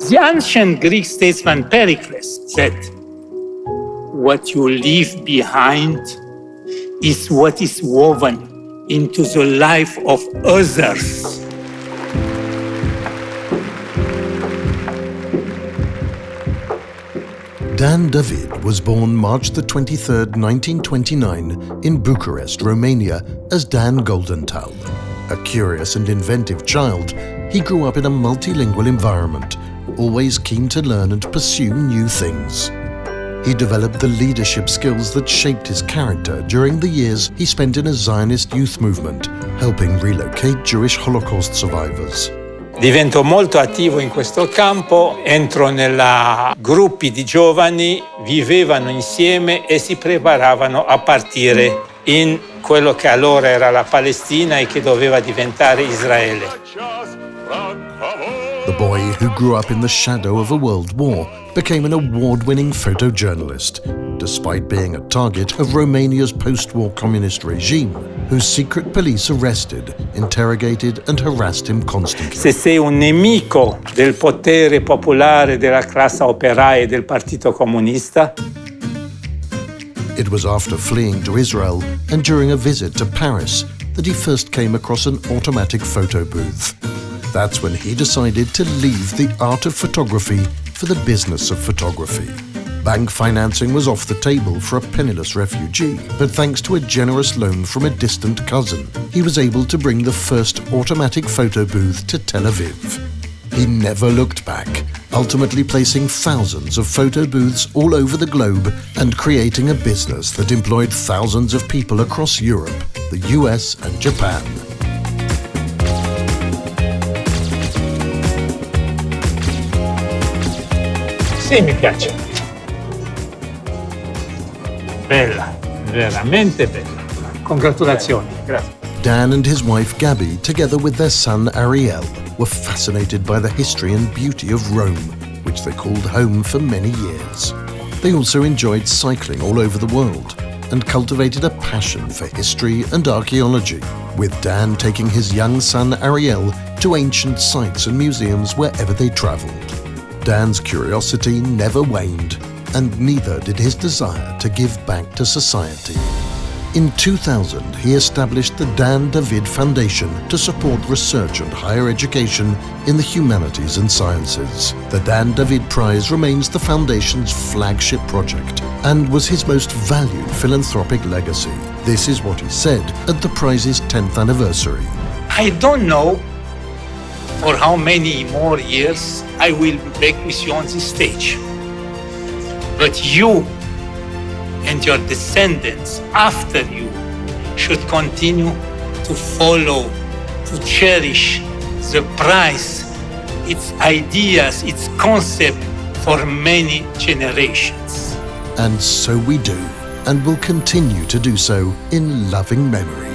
The ancient Greek statesman Pericles said, "What you leave behind is what is woven into the life of others." Dan David was born March the 23rd, 1929 in Bucharest, Romania as Dan Goldenthal. A curious and inventive child, he grew up in a multilingual environment, always keen to learn and pursue new things. He developed the leadership skills that shaped his character during the years he spent in a Zionist youth movement, helping relocate Jewish Holocaust survivors. Divento molto attivo in questo campo, entro nella gruppi di giovani, vivevano insieme e si preparavano a partire in quello che allora era la Palestina e che doveva diventare Israele. The boy who grew up in the shadow of a world war became an award-winning photojournalist, despite being a target of Romania's post-war communist regime, whose secret police arrested, interrogated and harassed him constantly. Se sei un nemico del potere popolare, della classe operaia e del Partito Comunista. It was after fleeing to Israel and during a visit to Paris that he first came across an automatic photo booth. That's when he decided to leave the art of photography for the business of photography. Bank financing was off the table for a penniless refugee, but thanks to a generous loan from a distant cousin, he was able to bring the first automatic photo booth to Tel Aviv. He never looked back, ultimately placing thousands of photo booths all over the globe and creating a business that employed thousands of people across Europe, the US and Japan. Sì, mi piace. Bella, veramente bella. Congratulazioni. Grazie. Dan and his wife Gabby, together with their son Ariel, were fascinated by the history and beauty of Rome, which they called home for many years. They also enjoyed cycling all over the world and cultivated a passion for history and archaeology, with Dan taking his young son Ariel to ancient sites and museums wherever they traveled. Dan's curiosity never waned, and neither did his desire to give back to society. In 2000, he established the Dan David Foundation to support research and higher education in the humanities and sciences. The Dan David Prize remains the Foundation's flagship project and was his most valued philanthropic legacy. This is what he said at the prize's 10th anniversary. I don't know for how many more years I will be back with you on this stage. But you and your descendants after you should continue to follow, to cherish the prize, its ideas, its concept for many generations. And so we do, and will continue to do so in loving memory.